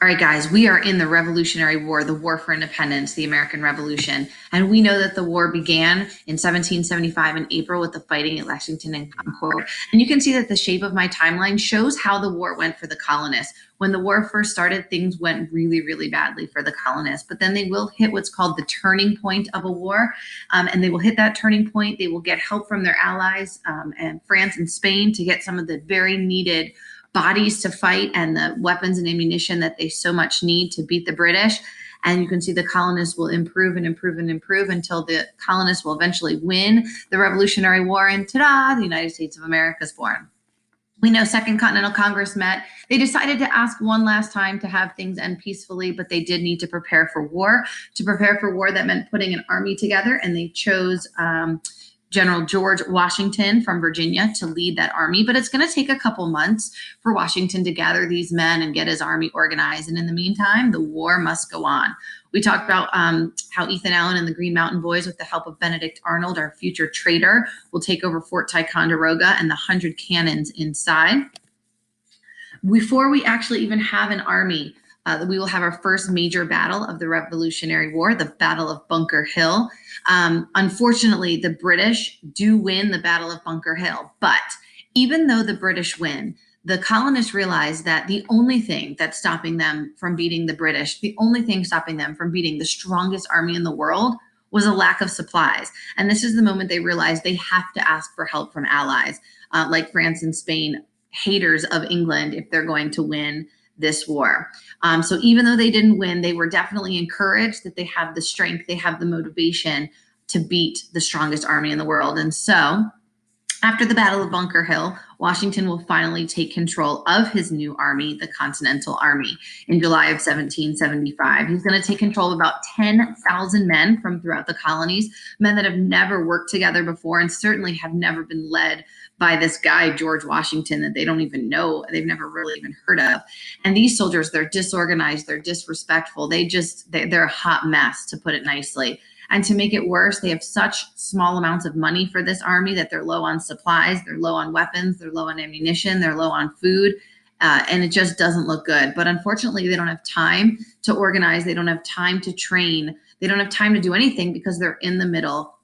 All right, guys, we are in the Revolutionary War, the War for Independence, the American Revolution. And we know that the war began in 1775 in April with the fighting at Lexington and Concord. And you can see that the shape of my timeline shows how the war went for the colonists. When the war first started, things went really, really badly for the colonists. But then they will hit what's called the turning point of a war. And they will hit that turning point. They will get help from their allies and France and Spain to get some of the very needed bodies to fight and the weapons and ammunition that they so much need to beat the British. And you can see the colonists will improve and improve and improve until the colonists will eventually win the Revolutionary War. And ta-da, the United States of America is born. We know Second Continental Congress met. They decided to ask one last time to have things end peacefully, but they did need to prepare for war. To prepare for war, that meant putting an army together, and they chose General George Washington from Virginia to lead that army. But it's going to take a couple months for Washington to gather these men and get his army organized. And in the meantime, the war must go on. We talked about how Ethan Allen and the Green Mountain Boys, with the help of Benedict Arnold, our future traitor, will take over Fort Ticonderoga and the 100 cannons inside. Before we actually even have an army, we will have our first major battle of the Revolutionary War, the Battle of Bunker Hill. Unfortunately, the British do win the Battle of Bunker Hill, but even though the British win, the colonists realized that the only thing that's stopping them from beating the British, the only thing stopping them from beating the strongest army in the world, was a lack of supplies. And this is the moment they realized they have to ask for help from allies like France and Spain, haters of England, if they're going to win this war. So even though they didn't win, they were definitely encouraged that they have the strength, they have the motivation to beat the strongest army in the world. And so after the Battle of Bunker Hill, Washington will finally take control of his new army, the Continental Army, in July of 1775. He's going to take control of about 10,000 men from throughout the colonies, men that have never worked together before and certainly have never been led by this guy, George Washington, that they don't even know, they've never really even heard of. And these soldiers, they're disorganized, they're disrespectful, they're a hot mess, to put it nicely. And to make it worse, they have such small amounts of money for this army that they're low on supplies, they're low on weapons, they're low on ammunition, they're low on food, and it just doesn't look good. But unfortunately, they don't have time to organize, they don't have time to train, they don't have time to do anything because they're in the middle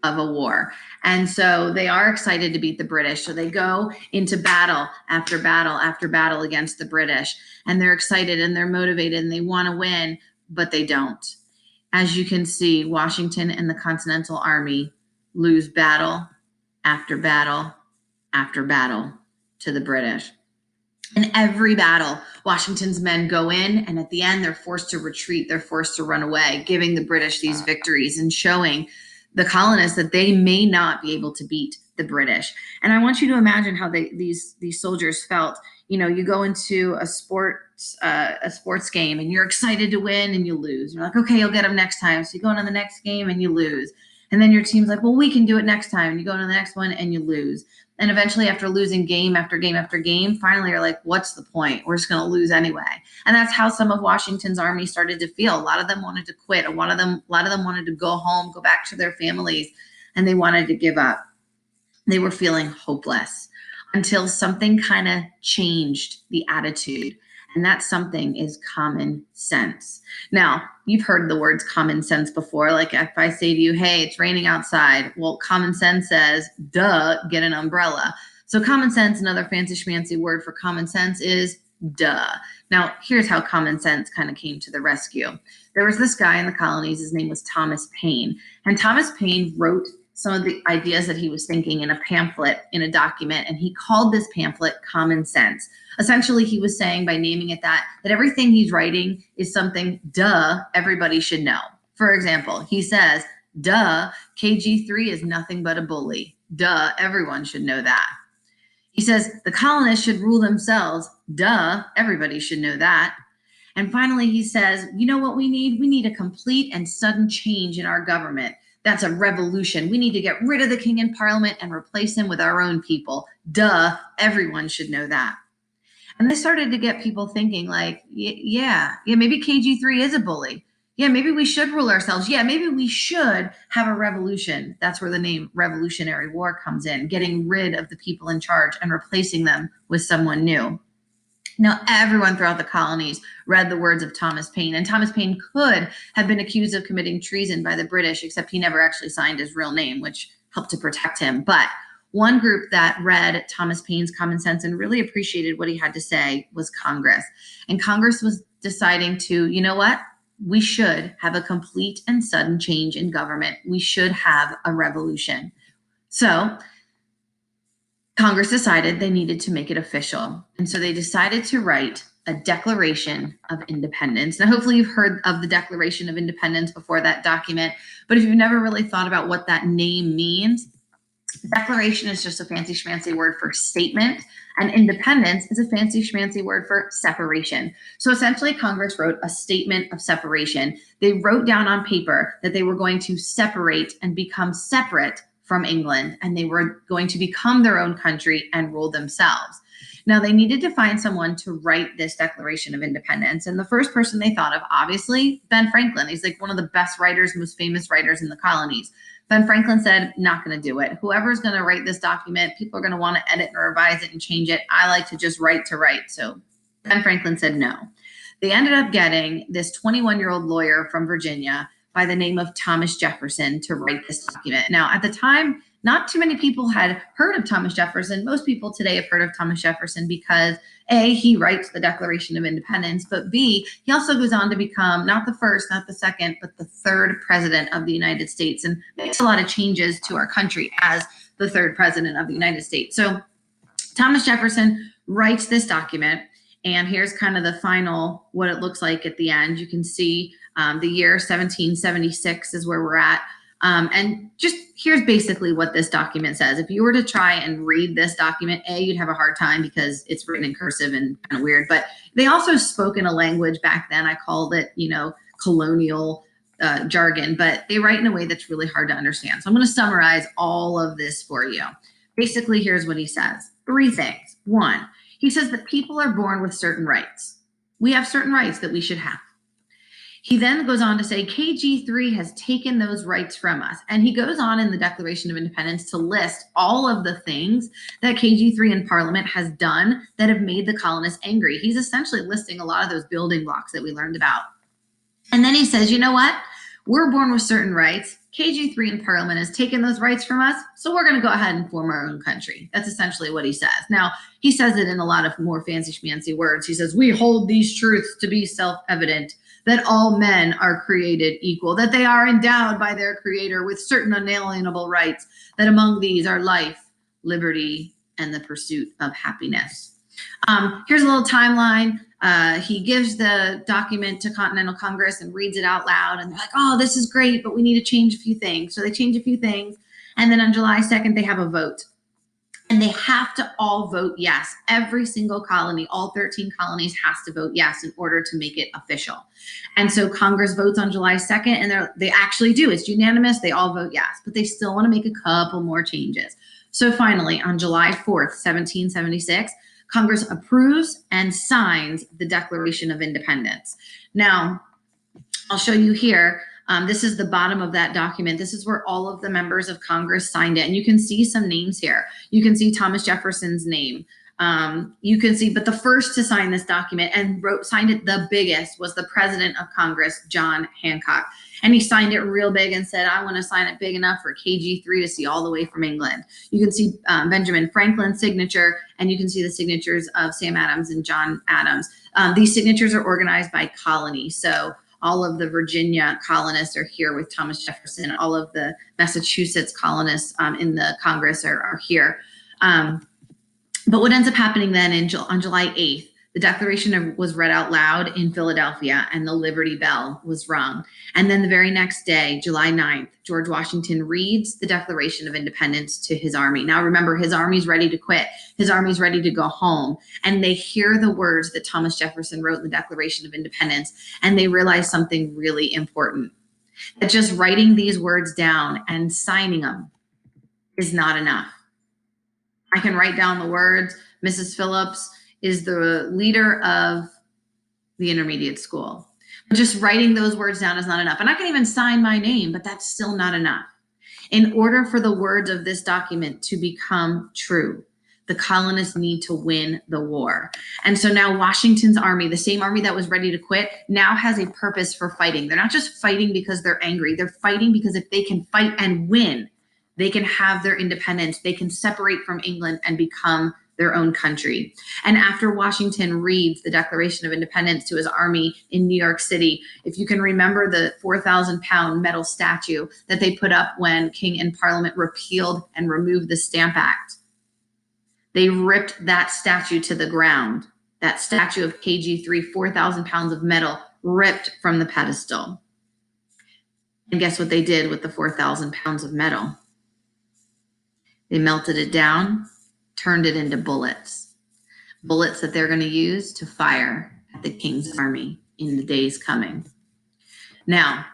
of a war. And so they are excited to beat the British. So they go into battle after battle after battle against the British, and they're excited and they're motivated and they want to win, but they don't. As you can see, Washington and the Continental Army lose battle after battle after battle to the British. In every battle, Washington's men go in, and at the end, they're forced to retreat. They're forced to run away, giving the British these victories and showing the colonists that they may not be able to beat the British. And I want you to imagine how these soldiers felt. You know, you go into a sports game and you're excited to win and you lose. You're like, okay, you'll get them next time. So you go into the next game and you lose. And then your team's like, well, we can do it next time. And you go into the next one and you lose. And eventually, after losing game after game after game, finally you're like, what's the point? We're just going to lose anyway. And that's how some of Washington's army started to feel. A lot of them wanted to quit. A lot of them wanted to go home, go back to their families, and they wanted to give up. They were feeling hopeless until something kind of changed the attitude. And that something is common sense. Now, you've heard the words common sense before. Like if I say to you, hey, it's raining outside. Well, common sense says, duh, get an umbrella. So common sense, another fancy schmancy word for common sense, is duh. Now, here's how common sense kind of came to the rescue. There was this guy in the colonies. His name was Thomas Paine. And Thomas Paine wrote some of the ideas that he was thinking in a pamphlet, in a document, and he called this pamphlet Common Sense. Essentially, he was saying, by naming it that everything he's writing is something, duh, everybody should know. For example, he says, duh, KG3 is nothing but a bully. Duh, everyone should know that. He says, the colonists should rule themselves. Duh, everybody should know that. And finally, he says, you know what we need? We need a complete and sudden change in our government. That's a revolution. We need to get rid of the king in parliament and replace him with our own people. Duh, everyone should know that. And this started to get people thinking like, yeah, maybe KG3 is a bully. Yeah, maybe we should rule ourselves. Yeah, maybe we should have a revolution. That's where the name Revolutionary War comes in, getting rid of the people in charge and replacing them with someone new. Now, everyone throughout the colonies read the words of Thomas Paine, and Thomas Paine could have been accused of committing treason by the British, except he never actually signed his real name, which helped to protect him. But one group that read Thomas Paine's Common Sense and really appreciated what he had to say was Congress. And Congress was deciding to, you know what? We should have a complete and sudden change in government. We should have a revolution. So Congress decided they needed to make it official. And so they decided to write a Declaration of Independence. Now, hopefully you've heard of the Declaration of Independence before, that document, but if you've never really thought about what that name means, declaration is just a fancy schmancy word for statement, and independence is a fancy schmancy word for separation. So essentially, Congress wrote a statement of separation. They wrote down on paper that they were going to separate and become separate from England, and they were going to become their own country and rule themselves. Now, they needed to find someone to write this Declaration of Independence, and the first person they thought of, obviously, Ben Franklin. He's like one of the best writers, most famous writers in the colonies. Ben Franklin said, not going to do it. Whoever's going to write this document, people are going to want to edit and revise it and change it. I like to just write to write. So Ben Franklin said no. They ended up getting this 21-year-old lawyer from Virginia by the name of Thomas Jefferson to write this document. Now, at the time, not too many people had heard of Thomas Jefferson. Most people today have heard of Thomas Jefferson because A, he writes the Declaration of Independence, but B, he also goes on to become not the first, not the second, but the third president of the United States, and makes a lot of changes to our country as the third president of the United States. So Thomas Jefferson writes this document, and here's kind of the final, what it looks like at the end. You can see the year 1776 is where we're at. And just here's basically what this document says. If you were to try and read this document, A, you'd have a hard time because it's written in cursive and kind of weird. But they also spoke in a language back then. I called it, colonial jargon, but they write in a way that's really hard to understand. So I'm going to summarize all of this for you. Basically, here's what he says. 3 things. 1, he says that people are born with certain rights. We have certain rights that we should have. He then goes on to say KG3 has taken those rights from us. And he goes on in the Declaration of Independence to list all of the things that KG3 in Parliament has done that have made the colonists angry. He's essentially listing a lot of those building blocks that we learned about. And then he says, you know what? We're born with certain rights. KG3 in Parliament has taken those rights from us, so we're going to go ahead and form our own country. That's essentially what he says. Now, he says it in a lot of more fancy schmancy words. He says, we hold these truths to be self-evident, that all men are created equal, that they are endowed by their creator with certain unalienable rights, that among these are life, liberty, and the pursuit of happiness. Here's a little timeline. He gives the document to Continental Congress and reads it out loud, and they're like, oh, this is great, but we need to change a few things. So they change a few things, and then on July 2nd, they have a vote. And they have to all vote yes. Every single colony, all 13 colonies, has to vote yes in order to make it official. And so Congress votes on July 2nd, and they actually do. It's unanimous. They all vote yes, but they still want to make a couple more changes. So finally, on July 4th, 1776, Congress approves and signs the Declaration of Independence. Now, I'll show you here. This is the bottom of that document. This is where all of the members of Congress signed it. And you can see some names here. You can see Thomas Jefferson's name. You can see, but the first to sign this document and signed it the biggest was the president of Congress, John Hancock. And he signed it real big and said, I want to sign it big enough for KG3 to see all the way from England. You can see Benjamin Franklin's signature, and you can see the signatures of Sam Adams and John Adams. These signatures are organized by colony. So all of the Virginia colonists are here with Thomas Jefferson. All of the Massachusetts colonists in the Congress are here. But what ends up happening then on July 8th, the Declaration was read out loud in Philadelphia, and the Liberty Bell was rung. And then the very next day, July 9th, George Washington reads the Declaration of Independence to his army. Now, remember, his army's ready to quit. His army's ready to go home. And they hear the words that Thomas Jefferson wrote in the Declaration of Independence, and they realize something really important. That just writing these words down and signing them is not enough. I can write down the words. Mrs. Phillips is the leader of the intermediate school. But just writing those words down is not enough. And I can even sign my name, but that's still not enough. In order for the words of this document to become true, The colonists need to win the war. And so now Washington's army, the same army that was ready to quit, now has a purpose for fighting. They're not just fighting because they're angry. They're fighting because if they can fight and win, they can have their independence. They can separate from England and become their own country. And after Washington reads the Declaration of Independence to his army in New York City, if you can remember the 4,000-pound metal statue that they put up when King and Parliament repealed and removed the Stamp Act, they ripped that statue to the ground. That statue of KG3, 4,000 pounds of metal ripped from the pedestal. And guess what they did with the 4,000 pounds of metal? They melted it down, turned it into bullets. Bullets that they're going to use to fire at the King's army in the days coming. Now,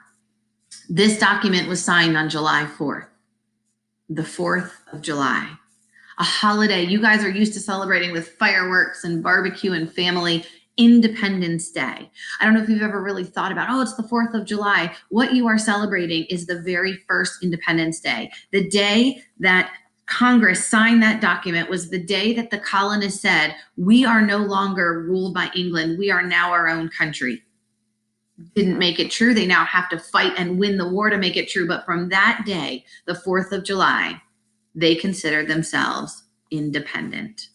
this document was signed on July 4th, the 4th of July, a holiday you guys are used to celebrating with fireworks and barbecue and family. Independence Day. I don't know if you've ever really thought about, oh, it's the 4th of July. What you are celebrating is the very first Independence Day. The day that Congress signed that document was the day that the colonists said, we are no longer ruled by England. We are now our own country. Didn't make it true. They now have to fight and win the war to make it true. But from that day, the 4th of July, they considered themselves independent.